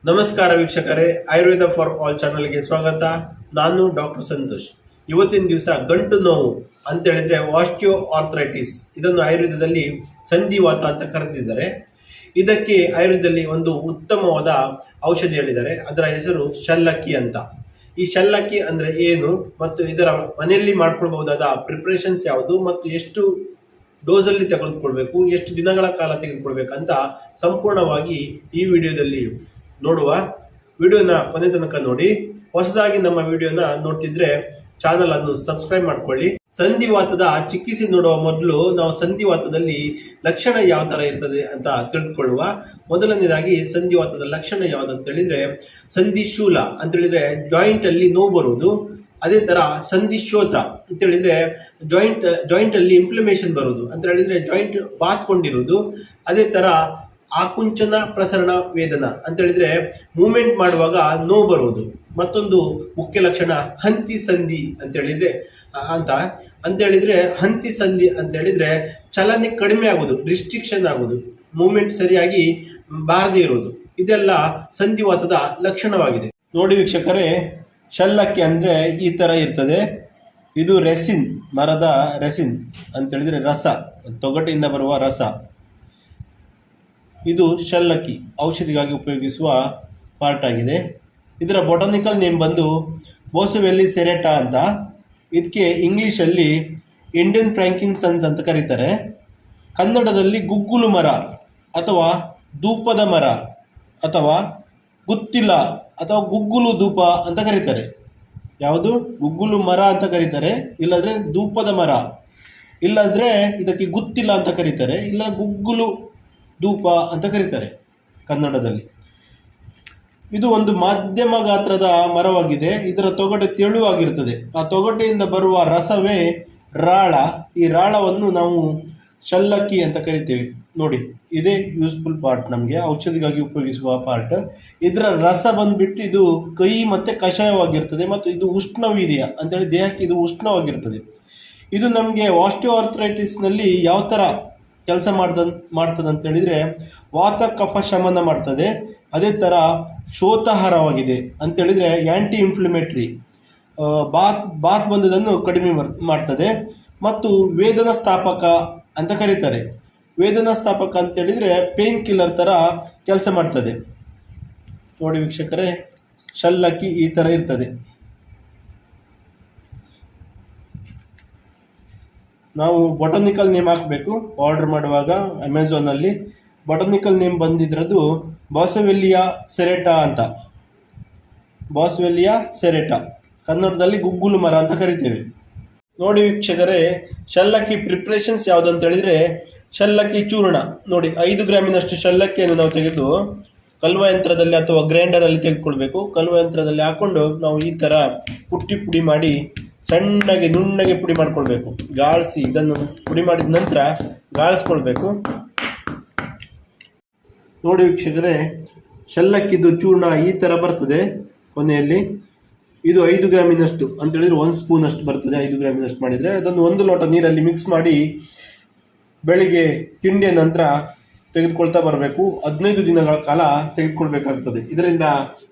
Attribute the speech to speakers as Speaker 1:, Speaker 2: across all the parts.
Speaker 1: ನಮಸ್ಕಾರ ವೀಕ್ಷಕರೇ, Ayurveda for all ಚಾನಲ್ಗೆ ಸ್ವಾಗತ. ನಾನು ಡಾಕ್ಟರ್ ಸಂತೋಷ್. ಇವತ್ತಿನ ದಿವಸ ಗಂಟು ನೋವು ಅಂತ ಹೇಳಿದ್ರೆ ಆಸ್ಟಿಯೋ ಆರ್ಥರೈಟಿಸ್, ಇದನ್ನು ಆಯುರ್ವೇದದಲ್ಲಿ ಸಂಧಿವಾತ ಅಂತ ಕರೆದಿದ್ದಾರೆ. ಇದಕ್ಕೆ ಆಯುರ್ವೇದದಲ್ಲಿ ಒಂದು ಉತ್ತಮವಾದ ಔಷಧಿ ಹೇಳಿದ್ದಾರೆ. ಅದರ ಹೆಸರು ಶಲ್ಲಕ್ಕಿ ಅಂತ. ಈ ಶಲ್ಲಕ್ಕಿ ಅಂದ್ರೆ ಏನು ಮತ್ತು ಇದರ ಮನೆಯಲ್ಲಿ ಮಾಡ್ಕೊಳ್ಬಹುದಾದ ಪ್ರಿಪರೇಷನ್ಸ್ ಯಾವುದು ಮತ್ತು ಎಷ್ಟು ಡೋಸಲ್ಲಿ ತೆಗೆದುಕೊಳ್ಬೇಕು, ಎಷ್ಟು ದಿನಗಳ ಕಾಲ ತೆಗೆದುಕೊಳ್ಬೇಕಂತ ಸಂಪೂರ್ಣವಾಗಿ ಈ ವಿಡಿಯೋದಲ್ಲಿ ನೋಡುವ. ವಿಡಿಯೋನ ಕೊನೆ ತನಕ ನೋಡಿ. ಹೊಸದಾಗಿ ನಮ್ಮ ವಿಡಿಯೋನ ನೋಡ್ತಿದ್ರೆ ಚಾನಲ್ ಅನ್ನು ಸಬ್ಸ್ಕ್ರೈಬ್ ಮಾಡ್ಕೊಳ್ಳಿ. ಸಂಧಿವಾತದ ಚಿಕಿತ್ಸೆ ನೋಡುವ ಮೊದಲು ನಾವು ಸಂಧಿವಾತದಲ್ಲಿ ಲಕ್ಷಣ ಯಾವ ತರ ಇರ್ತದೆ ಅಂತ ತಿಳ್ಕೊಳ್ಳುವ. ಮೊದಲನೇದಾಗಿ ಸಂಧಿವಾತದ ಲಕ್ಷಣ ಯಾವ್ದು ಅಂತ ಹೇಳಿದ್ರೆ ಸಂಧಿಶೂಲ ಅಂತ ಹೇಳಿದ್ರೆ ಜಾಯಿಂಟ್ ಅಲ್ಲಿ ನೋವು ಬರುವುದು. ಅದೇ ತರ ಸಂಧಿಶೋಥ ಅಂತ ಹೇಳಿದ್ರೆ ಜಾಯಿಂಟ್ ಅಲ್ಲಿ ಇಂಪ್ಲಿಮೇಷನ್ ಬರುವುದು ಅಂತ ಹೇಳಿದ್ರೆ ಜಾಯಿಂಟ್ ಬಾತ್ಕೊಂಡಿರುವುದು. ಅದೇ ತರ ಆಕುಂಚನ ಪ್ರಸರಣ ವೇದನ ಅಂತ ಹೇಳಿದ್ರೆ ಮೂವ್ಮೆಂಟ್ ಮಾಡುವಾಗ ನೋವು ಬರುವುದು. ಮತ್ತೊಂದು ಮುಖ್ಯ ಲಕ್ಷಣ ಹಂತಿ ಸಂಧಿ ಅಂತ ಹೇಳಿದ್ರೆ ಹಂತಿ ಸಂಧಿ ಅಂತ ಹೇಳಿದ್ರೆ ಚಲನೆ ಕಡಿಮೆ ಆಗುವುದು, ರಿಸ್ಟ್ರಿಕ್ಷನ್ ಆಗುವುದು, ಮೂವ್ಮೆಂಟ್ ಸರಿಯಾಗಿ ಬಾರದೇ ಇರುವುದು. ಇದೆಲ್ಲ ಸಂಧಿವಾತದ ಲಕ್ಷಣವಾಗಿದೆ. ನೋಡಿ ವೀಕ್ಷಕರೇ, ಶಲ್ಲಕ್ಕಿ ಅಂದ್ರೆ ಈ ತರ ಇರ್ತದೆ. ಇದು ರೆಸಿನ್, ಮರದ ರೆಸಿನ್ ಅಂತ ಹೇಳಿದ್ರೆ ರಸ, ತೊಗಟೆಯಿಂದ ಬರುವ ರಸ. ಇದು ಶಲ್ಲಕ್ಕಿ ಔಷಧಿಗಾಗಿ ಉಪಯೋಗಿಸುವ ಪಾರ್ಟ್ ಆಗಿದೆ. ಇದರ ಬೊಟಾನಿಕಲ್ ನೇಮ್ ಬಂದು ಬೋಸವೆಲ್ಲಿ ಸೆರೆಟಾ ಅಂತ. ಇದಕ್ಕೆ ಇಂಗ್ಲಿಷಲ್ಲಿ ಇಂಡಿಯನ್ ಫ್ರಾಂಕಿನ್ಸನ್ಸ್ ಅಂತ ಕರೀತಾರೆ. ಕನ್ನಡದಲ್ಲಿ ಗುಗ್ಗುಲು ಮರ ಅಥವಾ ಧೂಪದ ಮರ ಅಥವಾ ಗುತ್ತಿಲ ಅಥವಾ ಗುಗ್ಗುಲು ಧೂಪ ಅಂತ ಕರೀತಾರೆ. ಯಾವುದು? ಗುಗ್ಗುಲು ಮರ ಅಂತ ಕರೀತಾರೆ, ಇಲ್ಲದ್ರೆ ಧೂಪದ ಮರ, ಇಲ್ಲದ್ರೆ ಇದಕ್ಕೆ ಗುತ್ತಿಲ ಅಂತ ಕರೀತಾರೆ, ಇಲ್ಲ ಗುಗ್ಗುಲು ಧೂಪ ಅಂತ ಕರೀತಾರೆ ಕನ್ನಡದಲ್ಲಿ. ಇದು ಒಂದು ಮಾಧ್ಯಮ ಗಾತ್ರದ ಮರವಾಗಿದೆ. ಇದರ ತೊಗಟೆ ತೆಳುವಾಗಿರ್ತದೆ. ಆ ತೊಗಟೆಯಿಂದ ಬರುವ ರಸವೇ ರಾಳ. ಈ ರಾಳವನ್ನು ನಾವು ಶಲ್ಲಕ್ಕಿ ಅಂತ ಕರಿತೇವೆ. ನೋಡಿ, ಇದೇ ಯೂಸ್ಫುಲ್ ಪಾರ್ಟ್, ನಮಗೆ ಔಷಧಿಗಾಗಿ ಉಪಯೋಗಿಸುವ ಪಾರ್ಟ್. ಇದರ ರಸ ಬಂದ್ಬಿಟ್ಟು ಇದು ಕಹಿ ಮತ್ತೆ ಕಷಾಯವಾಗಿರ್ತದೆ ಮತ್ತು ಇದು ಉಷ್ಣವೀರ್ಯ ಅಂತೇಳಿ ದೇಹಕ್ಕೆ ಇದು ಉಷ್ಣವಾಗಿರ್ತದೆ. ಇದು ನಮಗೆ ಆಸ್ಟಿಯೋಆರ್ಥರೈಟಿಸ್ನಲ್ಲಿ ಯಾವ ಥರ ಕೆಲಸ ಮಾಡ್ತದೆ ಅಂತ ಹೇಳಿದ್ರೆ ವಾತ ಕಫ ಶಮನ ಮಾಡ್ತದೆ. ಅದೇ ಥರ ಶೋಥಾಹಾರವಾಗಿದೆ ಅಂತ ಹೇಳಿದ್ರೆ ಆ್ಯಂಟಿ ಇನ್ಫ್ಲಮೇಟರಿ, ಬಾತ್ ಬಂದದನ್ನು ಕಡಿಮೆ ಮಾಡ್ತದೆ. ಮತ್ತು ವೇದನಾ ಸ್ಥಾಪಕ ಅಂತ ಕರೀತಾರೆ. ವೇದನಾ ಸ್ಥಾಪಕ ಅಂತ ಹೇಳಿದ್ರೆ ಪೇನ್ ಕಿಲ್ಲರ್ ಥರ ಕೆಲಸ ಮಾಡ್ತದೆ. ನೋಡಿ ವೀಕ್ಷಕರೇ, ಶಲ್ಲಕ್ಕಿ ಈ ಥರ ಇರ್ತದೆ. ನಾವು ಬೊಟಾನಿಕಲ್ ನೇಮ್ ಹಾಕಬೇಕು ಆರ್ಡರ್ ಮಾಡುವಾಗ. ಅಮೆಝಾನಲ್ಲಿ ಬೊಟಾನಿಕಲ್ ನೇಮ್ ಬಂದಿದ್ರದ್ದು ಬಾಸವೆಲ್ಲಿಯಾ ಸೆರೆಟಾ ಅಂತ. ಬಾಸವೆಲ್ಲಿಯಾ ಸೆರೆಟಾ, ಕನ್ನಡದಲ್ಲಿ ಗುಗ್ಗುಲು ಮರ ಅಂತ ಕರಿತೇವೆ. ನೋಡಿ ವೀಕ್ಷಕರೇ, ಶಲ್ಲಕ್ಕಿ ಪ್ರಿಪ್ರೇಷನ್ಸ್ ಯಾವುದು ಅಂತ ಹೇಳಿದ್ರೆ ಶಲ್ಲಕ್ಕಿ ಚೂರ್ಣ. ನೋಡಿ, 5 ಗ್ರಾಮಿನಷ್ಟು ಶಲ್ಲಕ್ಕಿಯನ್ನು ನಾವು ತೆಗೆದು ಕಲ್ವ ಯಂತ್ರದಲ್ಲಿ ಅಥವಾ ಗ್ರೈಂಡರಲ್ಲಿ ತೆಗೆದುಕೊಳ್ಬೇಕು. ಕಲ್ವ ಯಂತ್ರದಲ್ಲಿ ಹಾಕೊಂಡು ನಾವು ಈ ಥರ ಪುಡಿ ಮಾಡಿ ಸಣ್ಣಗೆ ನುಣ್ಣಗೆ ಪುಡಿ ಮಾಡ್ಕೊಳ್ಬೇಕು. ಗಾಳಿಸಿ ಇದನ್ನು ಪುಡಿ ಮಾಡಿದ ನಂತರ ಗಾಳಿಸ್ಕೊಳ್ಬೇಕು. ನೋಡಿ ವೀಕ್ಷಕರೇ, ಶಲ್ಲಕ್ಕಿದು ಚೂರ್ಣ ಈ ಥರ ಬರ್ತದೆ ಕೊನೆಯಲ್ಲಿ. ಇದು 5 ಗ್ರಾಮಿನಷ್ಟು ಅಂತ ಹೇಳಿದ್ರೆ 1 ಸ್ಪೂನ್ ಅಷ್ಟು ಬರ್ತದೆ. 5 ಗ್ರಾಮಿನಷ್ಟು ಮಾಡಿದರೆ ಅದನ್ನು 1 ಲೋಟ ನೀರಲ್ಲಿ ಮಿಕ್ಸ್ ಮಾಡಿ ಬೆಳಿಗ್ಗೆ ತಿಂಡಿಯ ನಂತರ ತೆಗೆದುಕೊಳ್ತಾ ಬರಬೇಕು. 15 ದಿನಗಳ ಕಾಲ ತೆಗೆದುಕೊಳ್ಬೇಕಾಗ್ತದೆ. ಇದರಿಂದ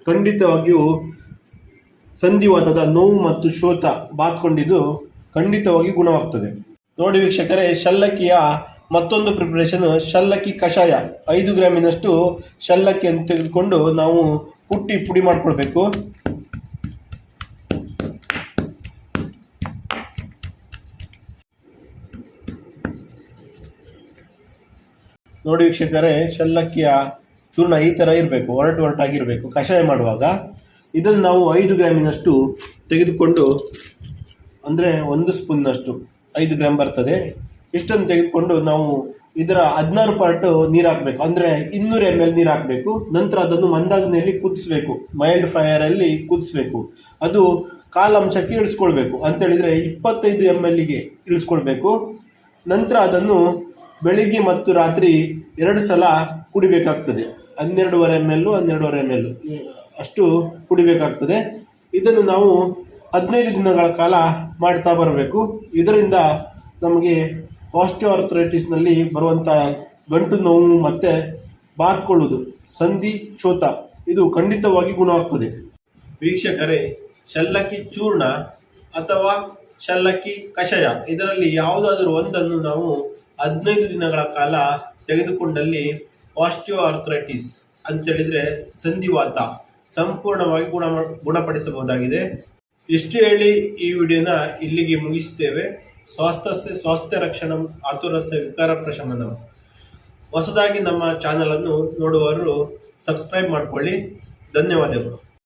Speaker 1: ಖಂಡಿತವಾಗಿಯೂ ಸಂಧಿವಾತದ ನೋವು ಮತ್ತು ಶೋಥ ಬಾತ್ಕೊಂಡಿದ್ದು ಖಂಡಿತವಾಗಿ ಗುಣವಾಗ್ತದೆ. ನೋಡಿ ವೀಕ್ಷಕರೇ, ಶಲ್ಲಕ್ಕಿಯ ಮತ್ತೊಂದು ಪ್ರಿಪರೇಷನ್ ಶಲ್ಲಕ್ಕಿ ಕಷಾಯ. 5 ಗ್ರಾಮಿನಷ್ಟು ಶಲ್ಲಕ್ಕಿಯನ್ನು ತೆಗೆದುಕೊಂಡು ನಾವು ಪುಡಿ ಮಾಡ್ಕೊಳ್ಬೇಕು. ನೋಡಿ ವೀಕ್ಷಕರೇ, ಶಲ್ಲಕ್ಕಿಯ ಚೂರ್ಣ ಈ ಥರ ಇರಬೇಕು, ಒರಟಾಗಿರಬೇಕು ಕಷಾಯ ಮಾಡುವಾಗ. ಇದನ್ನು ನಾವು 5 ಗ್ರಾಮಿನಷ್ಟು ತೆಗೆದುಕೊಂಡು, ಅಂದರೆ 1 ಸ್ಪೂನ್ನಷ್ಟು 5 ಗ್ರಾಮ್ ಬರ್ತದೆ. ಇಷ್ಟನ್ನು ತೆಗೆದುಕೊಂಡು ನಾವು ಇದರ 16 ಪಾರ್ಟ್ ನೀರು ಹಾಕಬೇಕು, ಅಂದರೆ 200 ml ನೀರು ಹಾಕಬೇಕು. ನಂತರ ಅದನ್ನು ಮಂದಾಗ್ನಿಯಲ್ಲಿ ಕುದಿಸ್ಬೇಕು, ಮೈಲ್ಡ್ ಫೈರಲ್ಲಿ ಕುದಿಸ್ಬೇಕು. ಅದು ಕಾಲಂಶಕ್ಕೆ ಇಳಿಸ್ಕೊಳ್ಬೇಕು ಅಂತ ಹೇಳಿದರೆ 25 mlಗೆ ಇಳಿಸ್ಕೊಳ್ಬೇಕು. ನಂತರ ಅದನ್ನು ಬೆಳಿಗ್ಗೆ ಮತ್ತು ರಾತ್ರಿ 2 ಸಲ ಕುಡಿಬೇಕಾಗ್ತದೆ. 12.5 ml 12.5 ml ಅಷ್ಟು ಕುಡಿಬೇಕಾಗ್ತದೆ. ಇದನ್ನು ನಾವು 15 ದಿನಗಳ ಕಾಲ ಮಾಡ್ತಾ ಬರಬೇಕು. ಇದರಿಂದ ನಮಗೆ ಆಸ್ಟಿಯೋಆರ್ಥರೈಟಿಸ್ನಲ್ಲಿ ಬರುವಂಥ ಗಂಟು ನೋವು ಮತ್ತು ಬಾತ್ಕೊಳ್ಳೋದು, ಸಂಧಿ ಶೋಥ ಇದು ಖಂಡಿತವಾಗಿ ಗುಣವಾಗ್ತದೆ. ವೀಕ್ಷಕರೇ, ಶಲ್ಲಕ್ಕಿ ಚೂರ್ಣ ಅಥವಾ ಶಲ್ಲಕ್ಕಿ ಕಷಾಯ ಇದರಲ್ಲಿ ಯಾವುದಾದರೂ ಒಂದನ್ನು ನಾವು 15 ದಿನಗಳ ಕಾಲ ತೆಗೆದುಕೊಂಡಲ್ಲಿ ಆಸ್ಟಿಯೋಆರ್ಥರೈಟಿಸ್ ಅಂತೇಳಿದರೆ ಸಂಧಿವಾತ ಸಂಪೂರ್ಣವಾಗಿ ಗುಣಪಡಿಸಬಹುದಾಗಿದೆ. ಇಷ್ಟು ಹೇಳಿ ಈ ವಿಡಿಯೋನ ಇಲ್ಲಿಗೆ ಮುಗಿಸ್ತೇವೆ. ಸ್ವಾಸ್ಥ್ಯ ರಕ್ಷಣಂ ಆತುರಸ್ಯ ವಿಕಾರ ಪ್ರಶಮನಂ. ಹೊಸದಾಗಿ ನಮ್ಮ ಚಾನಲನ್ನು ನೋಡುವವರು ಸಬ್ಸ್ಕ್ರೈಬ್ ಮಾಡಿಕೊಳ್ಳಿ. ಧನ್ಯವಾದಗಳು.